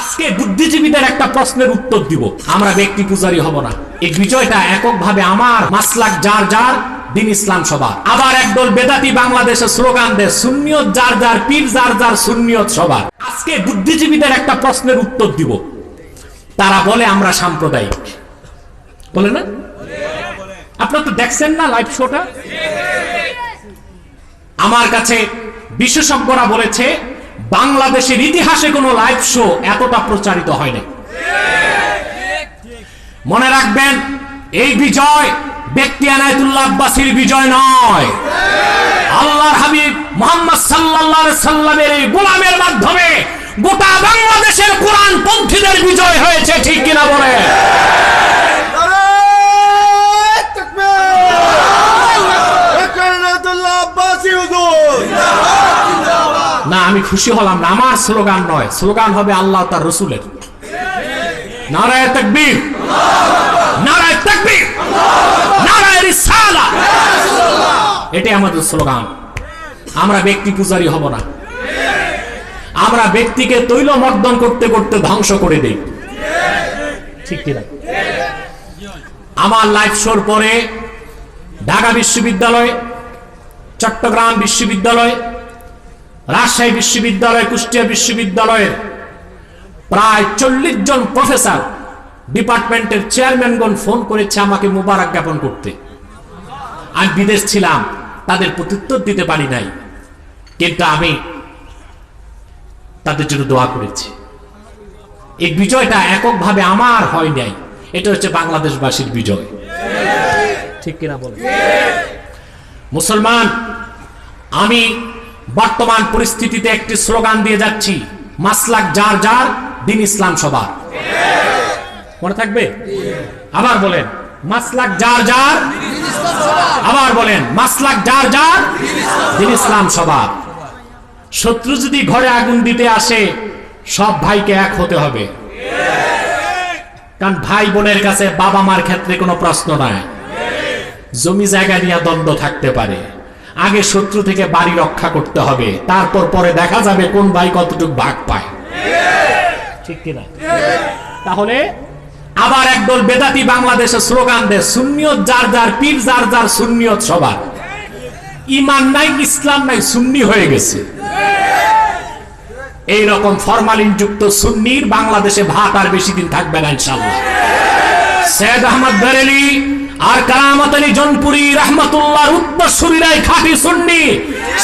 আজকে বুদ্ধিজীবীদের একটা প্রশ্নের উত্তর দিব। আমরা ব্যক্তি পূজারী হব না। এই বিজয়টা এককভাবে আমার, মাসলাক যার যার, দিন ইসলাম সবার। আবার একদল বেদাতি বাংলাদেশে স্লোগান দেয় সুন্নিয়ত যার যার, পীর যার যার, সুন্নিয়ত সবার। আজকে বুদ্ধিজীবীদের একটা প্রশ্নের উত্তর দিব। তারা বলে আমরা সাম্প্রদায়িক, বলে না? আপনারা তো দেখছেন না লাইভ শোটা? আমার কাছে বিশেষজ্ঞরা বলেছে বাংলাদেশের ইতিহাসে কোন লাইভ শো এতটা প্রচারিত হয়নি। মনে রাখবেন, এই বিজয় ব্যক্তি আনায়েতুল্লাহ আব্বাসীর বিজয় নয়, আল্লাহর হাবিব মুহাম্মদ সাল্লাল্লাহু আলাইহি সাল্লামের এই গোলামের মাধ্যমে গোটা বাংলাদেশের কোরআন পন্থীদের বিজয় হয়েছে। ঠিক কিনা বলে? না, আমি খুশি হলাম না। আমার স্লোগান নয়, স্লোগান হবে আল্লাহ তার রসুলের। নারায়ে তাকবীর, নারায়ে তাকবীর, নারায়ে রিসালাত, এটাই আমাদের স্লোগান। আমরা ব্যক্তি পূজারী হব না। আমরা ব্যক্তিকে তৈলমর্দন করতে করতে ধ্বংস করে দেই। ঠিক কিনা? আমার লাইভ শোর পরে ঢাকা বিশ্ববিদ্যালয়, চট্টগ্রাম বিশ্ববিদ্যালয়, রাজশাহী বিশ্ববিদ্যালয়, কুষ্টিয়া বিশ্ববিদ্যালয়ের প্রায় 40 জন প্রফেসর, ডিপার্টমেন্টের চেয়ারম্যানগণ ফোন করেছে আমাকে মুবারক জ্ঞাপন করতে। আমি বিদেশ ছিলাম, তাদের প্রত্যুত্তর দিতে পারি নাই, কিন্তু আমি তাদের জন্য দোয়া করেছি। এই বিজয়টা এককভাবে আমার হয় নাই, এটা হচ্ছে বাংলাদেশবাসীর বিজয়। ঠিক কিনা বলে? মুসলমান, আমি বর্তমান পরিস্থিতিতে একটি স্লোগান দিয়ে যাচ্ছি, মাসলাক যার যার, দিন ইসলাম সবার। মনে থাকবে? আবার বলেন, মাসলাক যার যার, আবার বলেন, মাসলাক যার যার, দিন ইসলাম সবার। শত্রু যদি ঘরে আগুন দিতে আসে, সব ভাইকে এক হতে হবে। কারণ ভাই বোনের কাছে বাবা মার ক্ষেত্রে কোনো প্রশ্ন নাই, জমি জায়গা নিয়ে দ্বন্দ্ব থাকতে পারে। আগে শত্রু থেকে বাড়ি রক্ষা করতে হবে, তারপর পরে দেখা যাবে কোন ভাই কতটুকু ভাগ পায়। ঠিক কিনা? তাহলে আবার একদল বেদাতি বাংলাদেশে স্লোগান দেয় সুন্নিয়ত যার যার, পীর যার যার, সুন্নিয়ত সবার। ঈমান নাই, ইসলাম নাই, সুন্নি হয়ে গেছে। এইরকম ফরমালিন যুক্ত সুন্নির বাংলাদেশে ভাত আর বেশি দিন থাকবে না ইনশাআল্লাহ। সৈয়দ আহমদ বেরেলি আর কারামত আলী জনপুরি রহমতুল্লাহর উত্তরসূরিরাই খাঁটি সুন্নি।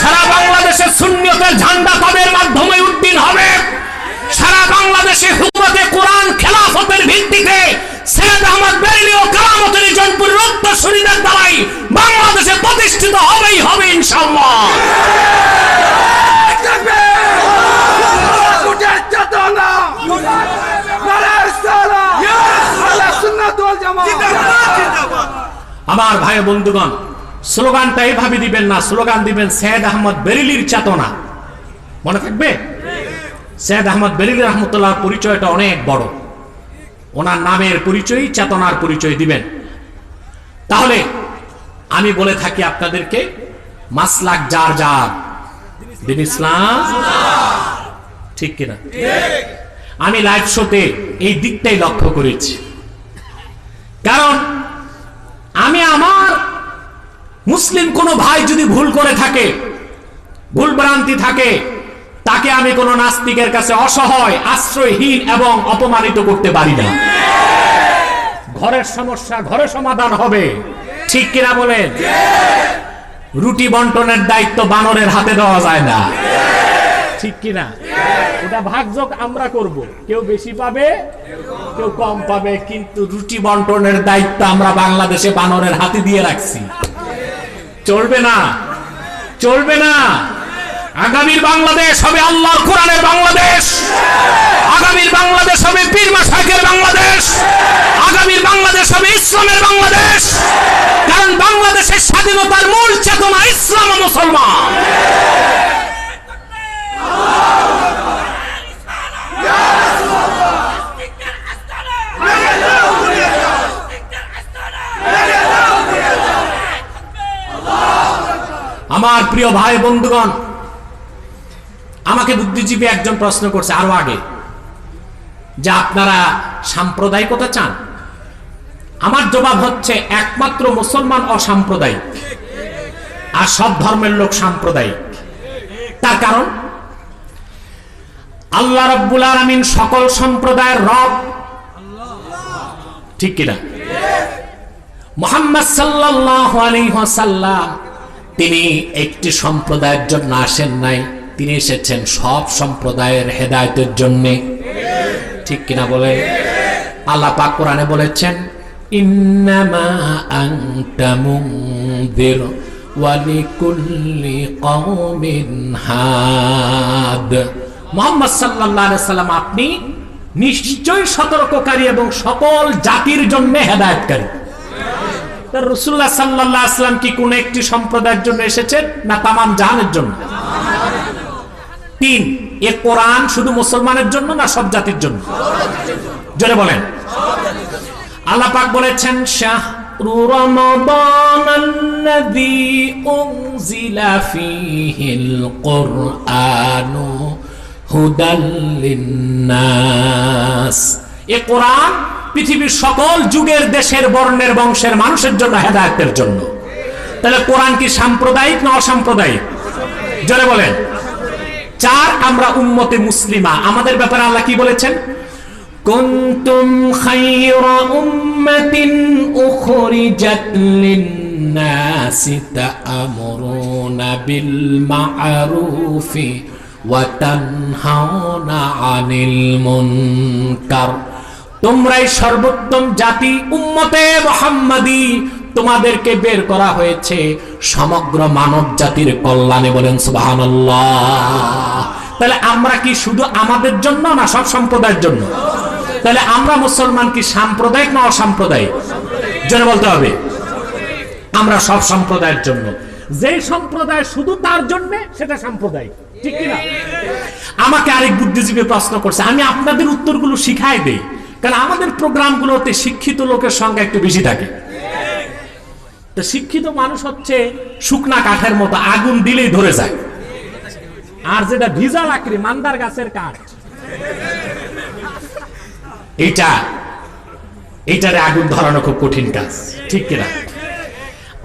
সারা বাংলাদেশে সুন্নিয়তের ঝান্ডা তাদের মাধ্যমে উদ্দিন হবে। সারা বাংলাদেশে হুকুমতে কোরআন খেলাফতের ভিত্তিতে সৈয়দ আহমদ বেরেলি ও কারামত আলী জনপুরির উত্তরসূরিদের দ্বারাই বাংলাদেশে প্রতিষ্ঠিত হবেই হবে ইনশাআল্লাহ। আমার ভাই বন্ধুগণ, স্লোগানটা এইভাবে দিবেন না, স্লোগান দিবেন সৈয়দ আহমদ বেরেলির চেতনা। মনে থাকবে? সৈয়দ আহমদ বেরেলি রহমতুল্লাহর পরিচয়টা অনেক বড়। ওনার নামের পরিচয়, চেতনার পরিচয় দিবেন। তাহলে আমি বলে থাকি আপনাদেরকে, মাসলাক যার যার, দিন ইসলাম। ঠিক কিনা? আমি লাইভ শোতে এই দিকটাই লক্ষ্য করেছি। কারণ আমি আমার মুসলিম কোন ভাই যদি ভুল করে থাকে, ভুল ভ্রান্তি থাকে, তাকে আমি কোন নাস্তিকের কাছে অসহায়, আশ্রয়হীন এবং অপমানিত করতে পারি না। ঘরের সমস্যা ঘরে সমাধান হবে। ঠিক কিনা বলেন? রুটি বন্টনের দায়িত্ব বানরের হাতে দেওয়া যায় না। ঠিক কিনা? ওটা ভাগযোগ আমরা করব, কেউ বেশি পাবে, কেউ কম পাবে, কিন্তু রুটি বন্টনের দায়িত্ব আমরা বাংলাদেশে বানরের হাতে দিয়ে রাখছি। চলবে না, চলবে না। আগামীর বাংলাদেশ হবে আল্লাহর কোরআনের বাংলাদেশ। আগামীর বাংলাদেশ হবে পীর মাশায়েখের বাংলাদেশ। আগামীর বাংলাদেশ হবে ইসলামের বাংলাদেশ। কারণ বাংলাদেশের স্বাধীনতার মূল চেতনা ইসলাম ও মুসলমান। আমার প্রিয় ভাই বন্ধুগণ, আমাকে বুদ্ধিজীবী একজন প্রশ্ন করছে আরো আগে, যে আপনারা সাম্প্রদায়িকতা চান? আমার জবাব হচ্ছে একমাত্র মুসলমান অসাম্প্রদায়িক, আর সব ধর্মের লোক সাম্প্রদায়িক। তার কারণ আল্লাহ রাব্বুল আলামিন সকল সম্প্রদায়ের রব, ঠিক কিনা? মুহাম্মদ সাল্লাল্লাহু আলাইহি ওয়াসাল্লাম তিনি একটি সম্প্রদায়ের জন্য আসেন নাই, তিনি এসেছেন সব সম্প্রদায়ের হেদায়েতের জন্য, ঠিক কিনা বলে? আল্লাহ পাক কোরআনে বলেছেন, ইন্নামা আনতা মুনযির ওয়া লিকুল্লি কওমিন হাদ। মুহাম্মদ সাল্লাল্লাহু আলাইহি ওয়াসাল্লাম আপনি নিশ্চয় সতর্ককারী এবং সকল জাতির জন্য হেদায়েতকারী। তার রাসূলুল্লাহ সাল্লাল্লাহু আলাইহি ওয়াসাল্লাম কি কোন একটি সম্প্রদায়ের জন্য এসেছেন, না তামাম জাহানের জন্য? তিন, এ কোরআন শুধু মুসলমানের জন্য না সব জাতির জন্য? জোরে বলেন। আল্লাহ পাক বলেছেন, শাহরু রমাদানাল্লাযী উনজিলা ফীহিল কুরআনু হুদাল লিন্নাস। এ কোরআন পৃথিবীর সকল যুগের, দেশের, বর্ণের, বংশের মানুষের জন্য হেদায়েতের জন্য। তাহলে কোরআন কি সাম্প্রদায়িক না অসাম্প্রদায়িক? জোরে বলেন। চার, আমরা উম্মতে মুসলিমা, আমাদের ব্যাপারে আল্লাহ কি বলেছেন? কুনতুম খায়রা উম্মাতিন উখরিজাত লিন-নাসি তা'মুরুনা বিল মা'রুফি ওয়া তানহাউনা আনিল মুনকার। তোমরাই সর্বোত্তম জাতি, উম্মতে মুহাম্মাদি, তোমাদেরকে বের করা হয়েছে সমগ্র মানব জাতির কল্যাণে। বলেন সুবহানাল্লাহ। তাহলে আমরা কি শুধু আমাদের জন্য না সব সম্প্রদায়ের জন্য? তাহলে আমরা মুসলমান কি সাম্প্রদায়িক না অসাম্প্রদায়িক? জন্য বলতে হবে আমরা সব সম্প্রদায়ের জন্য। যে সম্প্রদায় শুধু তার জন্য সেটা সাম্প্রদায়িক, ঠিক কিনা? আমাকে আরেক বুদ্ধিজীবী প্রশ্ন করছে, আমি আপনাদের উত্তরগুলো শিখাই দেই, কারণ আমাদের প্রোগ্রামগুলোতে শিক্ষিত লোকের সংখ্যা একটু বেশি থাকে। তো শিক্ষিত মানুষ হচ্ছে শুকনা কাঠের মতো, আগুন দিলেই ধরে যায়, আর যেটা ভিজা লাকড়ি, মান্দার গাছের কাঠ, এইটারে আগুন ধরানো খুব কঠিন কাজ, ঠিক কিনা?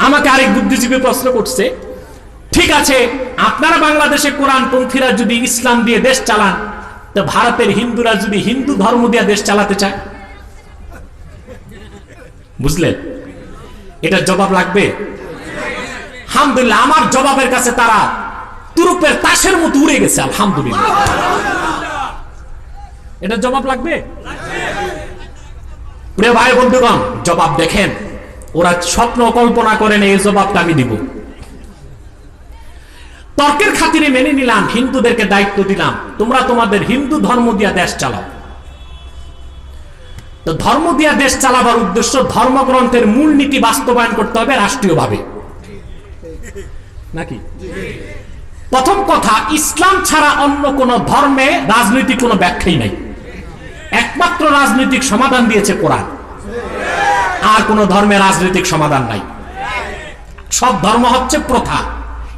আমাকে আরেক বুদ্ধিজীবী প্রশ্ন করছে, ঠিক আছে আপনারা বাংলাদেশে কোরআনপন্থীরা যদি ইসলাম দিয়ে দেশ চালান, তো ভারতের হিন্দুরা যদি হিন্দু ধর্ম দিয়ে দেশ চালাতে চায়, বুঝলেন? এটার জবাব লাগবে? আলহামদুলিল্লাহ, আমার জবাবের কাছে তারা তুরুপের তাসের মতো উড়ে গেছে, আলহামদুলিল্লাহ। এটার জবাব লাগবে? প্রিয় ভাই বন্ধুগণ, জবাব দেখেন, ওরা স্বপ্ন কল্পনা করেন এই জবাবটা আমি দিব। তর্কের খাতিরে মেনে নিলাম, হিন্দুদেরকে দায়িত্ব দিলাম, তোমরা তোমাদের হিন্দু ধর্ম দিয়া দেশ চালাও। তো ধর্ম দিয়া দেশ চালাবার উদ্দেশ্য ধর্মগ্রন্থের মূল নীতি বাস্তবায়ন করতে হবে রাষ্ট্রীয়ভাবে, নাকি? প্রথম কথা, ইসলাম ছাড়া অন্য কোন ধর্মে রাজনৈতিক কোনো ব্যাখ্যাই নাই। একমাত্র রাজনৈতিক সমাধান দিয়েছে কোরআন, আর কোন ধর্মে রাজনৈতিক সমাধান নাই। সব ধর্ম হচ্ছে প্রথা,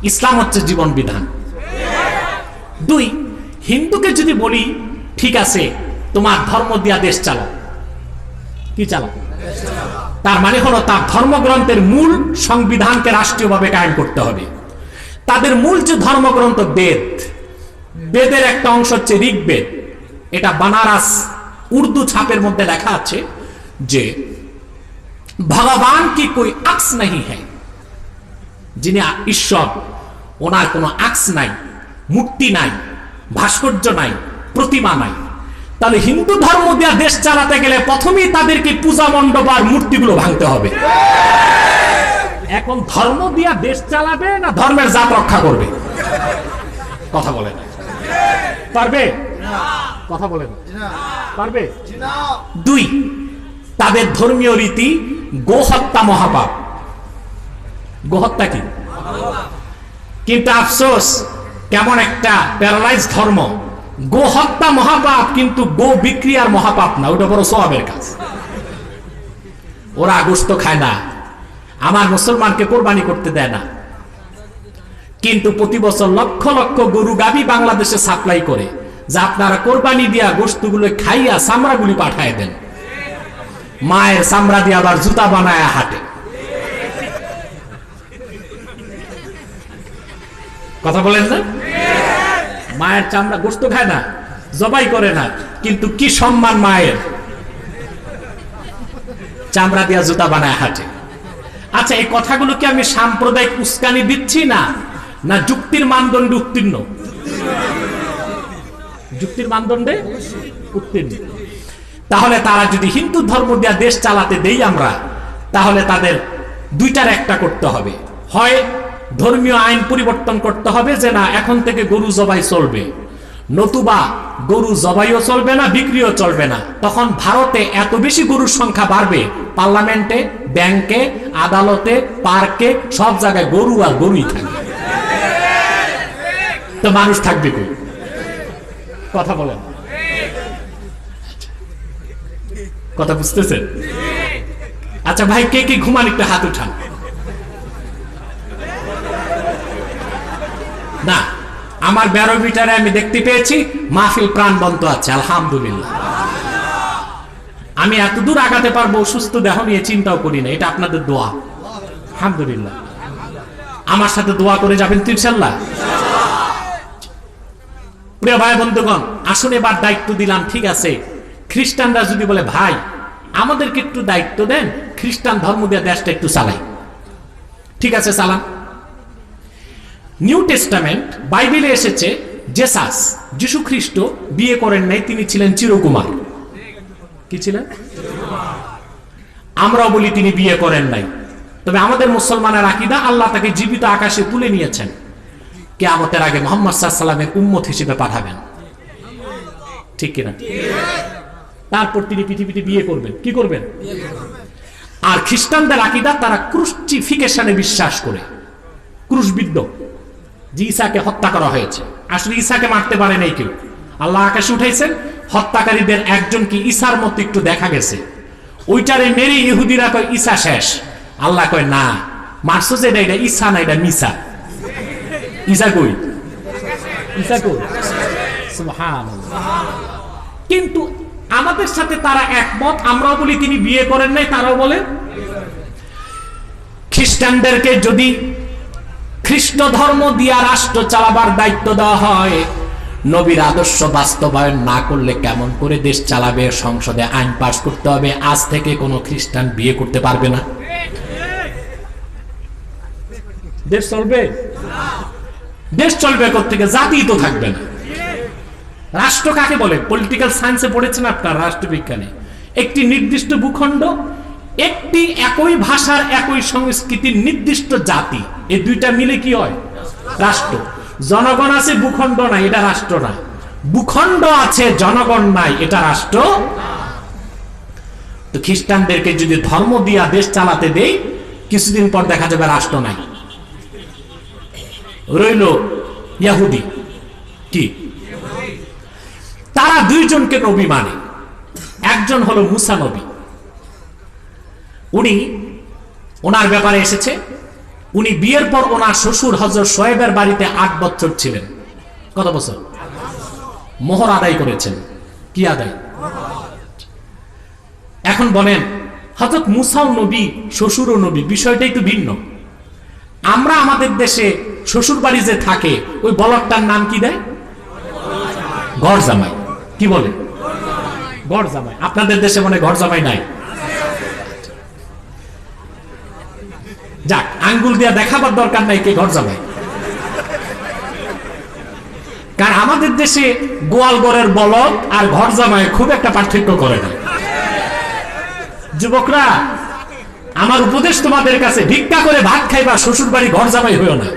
ইসলাম হচ্ছে জীবন বিধান। দুই, হিন্দুকে যদি বলি ঠিক আছে তোমার ধর্ম দিয়া দেশ চালাও, কি চালাও? তার মানে হলো তার ধর্মগ্রন্থের মূল সংবিধানকে রাষ্ট্রীয়ভাবে কায়েম করতে হবে। তাদের মূল যে ধর্মগ্রন্থ বেদ, বেদের একটা অংশ হচ্ছে ঋগ্বেদ। এটা বানারস উর্দু ছাপের মধ্যে লেখা আছে যে ভগবান কি কোই আক্স नहीं है, যিনি ঈশ্বর ওনার কোনো আক্স নাই, মূর্তি নাই, ভাস্কর্য নাই, প্রতিমা নাই। তাহলে হিন্দু ধর্ম দিয়া দেশ চালাতে গেলে প্রথমেই তাদেরকে পূজা মণ্ডপ আর মূর্তিগুলো ভাঙতে হবে। এখন ধর্ম দিয়া দেশ চালাবে না ধর্মের জাত রক্ষা করবে? কথা বলে না, পারবে? কথা বলে না, পারবে? দুই, তাদের ধর্মীয় রীতি গোহত্যা মহাপাপ। গোহত্যা কি? কিন্তু আফসোস, কেমন একটা প্যারালাইজ ধর্ম। গোহত্যা মহাপাপ, কিন্তু গো বিক্রি আর মহাপাপ না, ওটা বড় সওয়াবের কাজ। ওরা গোশত খায় না, আমার মুসলমানকে কোরবানি করতে দেয় না, কিন্তু প্রতি বছর লক্ষ লক্ষ গরু গাবি বাংলাদেশে সাপ্লাই করে। যে আপনারা কোরবানি দিয়া গোশতগুলো খাইয়া চামড়াগুলি পাঠায় দেন, মায়ের চামড়া দিয়ে আবার জুতা বানায় হাটে। কথা বলেন না? মায়ের চামড়া গোশত খায় না, জবাই করে না, কিন্তু কি সম্মান মায়ের, চামড়া দিয়া জুতা বানায় হাটে। আচ্ছা, এই কথাগুলো কি আমি সাম্প্রদায়িক উস্কানি দিচ্ছি না, না যুক্তির মানদণ্ডে উত্তীর্ণ? যুক্তির মানদণ্ডে উত্তীর্ণ। তাহলে তারা যদি হিন্দু ধর্ম দিয়া দেশ চালাতে দেই আমরা, তাহলে তাদের দুইটার একটা করতে হবে, হয় ধর্মীয় আইন পরিবর্তন করতে হবে যে না এখন থেকে গরু জবাই চলবে, নতুবা গরু জবাইও চলবে না, বিক্রিও চলবে না। তখন ভারতে এত বেশি গরুর সংখ্যা বাড়বে, পার্লামেন্টে, ব্যাংকে, আদালতে, পার্কে, সব জায়গায় গরু আর গরুই থাকবে। তো মানুষ থাকবে কই? কথা বলেন, কথা বুঝতেছেন? আচ্ছা ভাই, কে কে ঘুমান একটু হাত উঠান। না, আমার ব্যারোমিটারে আমি দেখতে পেয়েছি মাহফিল প্রাণবন্ত আছে, আলহামদুলিল্লাহ। আমি এত দূর আগাতে পারবো সুস্থ দেহ নিয়ে চিন্তাও করি না, এটা আপনাদের দোয়া, আলহামদুলিল্লাহ। আমার সাথে দোয়া করে যাবেন তো ইনশাআল্লাহ। প্রিয় ভাই বন্ধুগণ, আসুন এবার দায়িত্ব দিলাম, ঠিক আছে, খ্রিস্টানরা যদি বলে ভাই আমাদেরকে একটু দায়িত্ব দেন, খ্রিস্টান ধর্ম দিয়ে দেশটা একটু চালাই, ঠিক আছে চালান। নিউ টেস্টামেন্ট বাইবেলে এসেছে জেসাস, যিশু খ্রিস্ট বিয়ে করেন নাই, তিনি ছিলেন চিরকুমার। কি ছিলেন? আমরাও বলি তিনি বিয়ে করেন নাই, তবে আমাদের মুসলমানের আকীদা আল্লাহ তাকে জীবিত আকাশে তুলে নিয়েছেন, কিয়ামতের আগে মুহাম্মদ সাল্লাল্লাহু আলাইহি ওয়াসাল্লামের উম্মত হিসেবে পাঠাবেন, ঠিক কিনা? তারপর তিনি পৃথিবীতে বিয়ে করবেন। কি করবেন? আর খ্রিস্টানদের আকীদা তারা ক্রুসিফিকেশনে বিশ্বাস করে, ক্রুশবিদ্ধ, যে ঈসাকে হত্যা করা হয়েছে। আসলে ঈসাকে মারতে পারে নাই কেউ, আল্লাহ আকাশে উঠাইছেন, হত্যাকারীদের একজন কি ঈসার মতো একটু দেখা গেছে, ওইটারে মেরে ইহুদিরা কয় ঈসা শেষ। আল্লাহ কয় না, মারছো যে এটা ঈসা না, এটা মিসা। ঈসা কই? ঈসা কই? সুবহানাল্লাহ। কিন্তু আমাদের সাথে তারা একমত, আমরাও বলি তিনি বিয়ে করেন নাই, তারাও বলে। খ্রিস্টানদেরকে যদি খ্রিস্ট ধর্ম দিয়া রাষ্ট্র চালাবার দায়িত্ব দেওয়া হয়, নবীর আদর্শ বাস্তবায়ন না করলে কেমন করে দেশ চালাবে? সংসদে আইন পাস করতে হবে, আজ থেকে কোনো খ্রিস্টান বিয়ে করতে পারবে না। দেশ চলবে? দেশ চলবে কোত্থেকে? জাতি তো থাকবে না। রাষ্ট্র কাকে বলে? পলিটিক্যাল সায়েন্সে পড়েছেন আপনার, রাষ্ট্রবিজ্ঞানে। একটি নির্দিষ্ট ভূখণ্ড, একটি একই ভাষার, একই সংস্কৃতির নির্দিষ্ট জাতি, এই দুইটা মিলে কি হয়? রাষ্ট্র। জনগণ আছে, ভূখণ্ড নাই, এটা রাষ্ট্র না। ভূখণ্ড আছে, জনগণ নাই, এটা রাষ্ট্র। তো খ্রিস্টানদেরকে যদি ধর্ম দিয়া দেশ চালাতে দেই, কিছুদিন পর দেখা যাবে রাষ্ট্র নাই, রইল ইহুদি। কি? তারা দুইজনকে নবী মানে। একজন হলো মুসা নবী, উনি ওনার ব্যাপারে এসেছে, উনি বিয়ের পর ওনার শ্বশুর হযরত শোয়েবের বাড়িতে 8 বছর ছিলেন। কত বছর? মোহর আদায় করেছেন। কি আদায়? এখন বলেন, হযরত মুসাও নবী, শ্বশুরও নবী, বিষয়টাই তো ভিন্ন। আমরা আমাদের দেশে শ্বশুর বাড়ি যে থাকে, ওই বলদটার নাম কি দেয়? ঘর জামাই। কি বলে? ঘর জামাই। আপনাদের দেশে মনে ঘর জামাই নাই? যাক, আঙ্গুল দিয়া দেখাবার দরকার নাই কে ঘর জামাই। কারণ আমাদের দেশে গোয়ালঘরের বলদ আর ঘর জামাই খুব একটা পার্থক্য করে না। যুবকরা, আমার উপদেশ তোমাদের কাছে, ভিক্ষা করে ভাত খাইবা, শ্বশুর বাড়ি ঘর জামাই হইও না।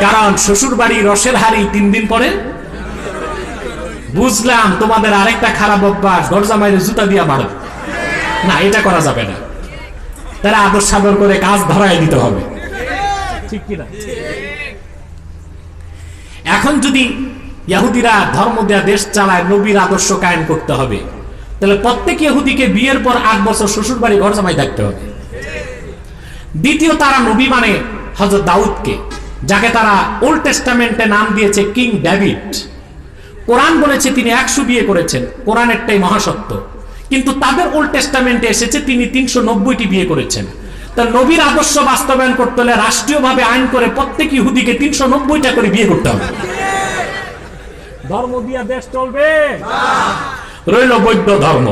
কারণ শ্বশুর বাড়ি রসের হাড়ি 3 দিন পরে। বুঝলাম তোমাদের আরেকটা খারাপ অভ্যাস, ঘর জামাইয়ের জুতা দিয়া মারো না, এটা করা যাবে না। তারা আদর সাদর করে কাজ ধরায় দিতে হবে, ঠিক কিনা? এখন যদি ইহুদিরা ধর্ম দেয়া দেশ চালায়, নবীর আদর্শ কায়েম করতে হবে, তাহলে প্রত্যেক ইহুদিকে বিয়ের পর 8 বছর শ্বশুর বাড়ি ঘর জামাই থাকতে হবে। দ্বিতীয়, তারা নবী মানে হযরত দাউদকে, যাকে তারা ওল্ড টেস্টামেন্টে নাম দিয়েছে কিং ডেভিড। কোরআন বলেছে তিনি 100 বিয়ে করেছেন, কোরআনেরটাই মহাসত্য, কিন্তু তাদের ওল্ড টেস্টামেন্টে এসেছে তিনি 390টি বিয়ে করেছেন। তা নবীর আদর্শ বাস্তবায়ন করতে হলে রাষ্ট্রীয়ভাবে আইন করে প্রত্যেক ইহুদিকে 390টা করে বিয়ে করতে হবে। ধর্ম দিয়া দেশ চলবে? রইল বৌদ্ধ ধর্ম,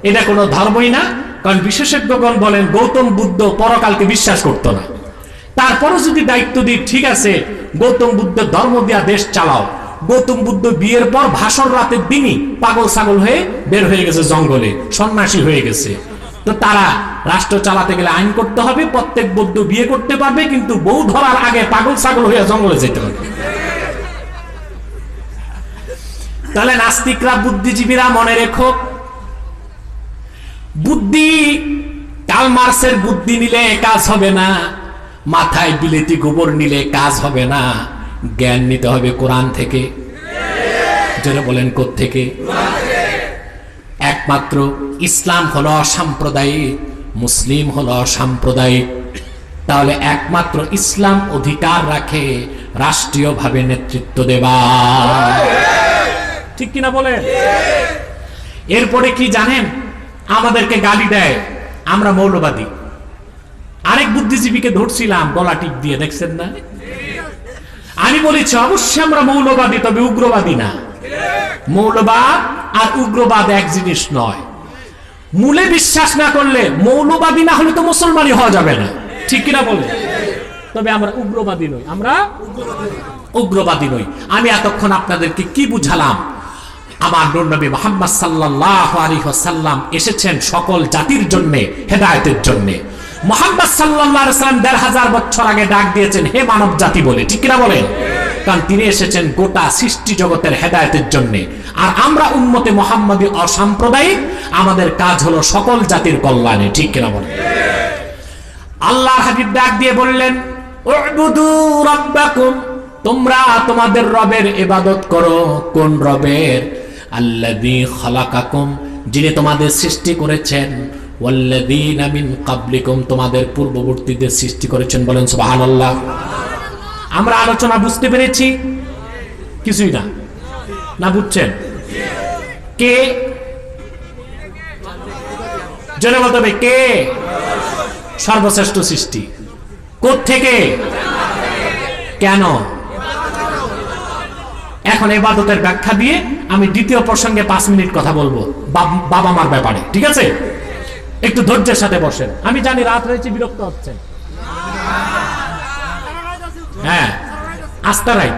এটা কোনো ধর্মই না। কারণ বিশেষজ্ঞগণ বলেন গৌতম বুদ্ধ পরকালকে বিশ্বাস করতো না। তারপরও যদি দায়িত্ব দিই, ঠিক আছে গৌতম বুদ্ধের ধর্ম দিয়া দেশ চালাও। গৌতম বুদ্ধ বিয়ের পর ভাষণ রাতের দিনই পাগল ছাগল হয়ে বের হয়ে গেছে, জঙ্গলে সন্ন্যাসী হয়ে গেছে। তো তারা রাষ্ট্র চালাতে গেলে আইন করতে হবে, প্রত্যেক বৌদ্ধ বিয়ে করতে পারবে, কিন্তু বউ ধরার আগে পাগল ছাগল হয়ে জঙ্গলে যেতে হবে। তাহলে নাস্তিকরা, বুদ্ধিজীবীরা মনে রেখো, বুদ্ধি কার্ল মার্কসের বুদ্ধি নিলে কাজ হবে না, মাথায় বিলেতি গোবর নিলে কাজ হবে না। জ্ঞান নিতে হবে কোরআন থেকে। যারা বলেন কোত্থেকে? একমাত্র ইসলাম হলো অসাম্প্রদায়িক, মুসলিম হলো অসাম্প্রদায়িক। তাহলে একমাত্র ইসলাম অধিকার রাখে রাষ্ট্রীয়ভাবে নেতৃত্ব দেবা, ঠিক কিনা বলেন? এরপরে কি জানেন? আমাদেরকে গালি দেয় আমরা মৌলবাদী। আরেক বুদ্ধিজীবীকে ধরছিলাম গলা টিপ দিয়ে, দেখছেন না? আমি বলেছি অবশ্যই আমরা মৌলবাদী, তবে উগ্রবাদী না। মৌলবাদ আর উগ্রবাদ এক জিনিস নয়। মূলে বিশ্বাস না করলে, মৌলবাদী না হলে তো মুসলমানই হওয়া যাবে না, ঠিক কিনা বলে? তবে আমরা উগ্রবাদী নই, আমরা উগ্রবাদী নই। আমি এতক্ষণ আপনাদেরকে কি বুঝালাম? আমার নবী মুহাম্মদ সাল্লাল্লাহু আলাইহি ওয়াসাল্লাম এসেছেন সকল জাতির জন্য, হেদায়েতের জন্য। মুহাম্মদ সাল্লাল্লাহু আলাইহি ওয়াসাল্লাম ১৫০০ বছর আগে ডাক দিয়েছেন হে মানব জাতি বলে, ঠিক কিনা বলেন? কারণ তিনি এসেছেন গোটা সৃষ্টি জগতের হেদায়েতের জন্য। আর আমরা উম্মতে মুহাম্মাদী অসাম্প্রদায়িক, আমাদের কাজ হলো সকল জাতির কল্যাণে, ঠিক কিনা বলেন? আল্লাহর হাবিব ডাক দিয়ে বললেন উবুদু রাব্বাকুম, তোমরা তোমাদের রবের ইবাদত করো। কোন রবের? আল্লাযী খালাকাকুম, যিনি তোমাদের সৃষ্টি করেছেন, ওয়াল্লাযীনা মিন ক্বাবলিকুম, তোমাদের পূর্ববর্তীদের সৃষ্টি করেছেন। বলেন সুবহানাল্লাহ। আমরা আলোচনা বুঝতে পেরেছি? কিছুই না, না বুঝছেন? কে? জেনে বলতে হবে কে সর্বশ্রেষ্ঠ সৃষ্টি? কোত্থেকে? কেন? এখন ইবাদতের ব্যাখ্যা দিয়ে আমি দ্বিতীয় প্রসঙ্গে 5 মিনিট কথা বলবো, বাবা মার ব্যাপারে, ঠিক আছে? একটু ধৈর্যের সাথে বসেন। আমি জানি রাত হয়েছে, বিরক্ত হচ্ছেন। হ্যাঁ, আস্তারাই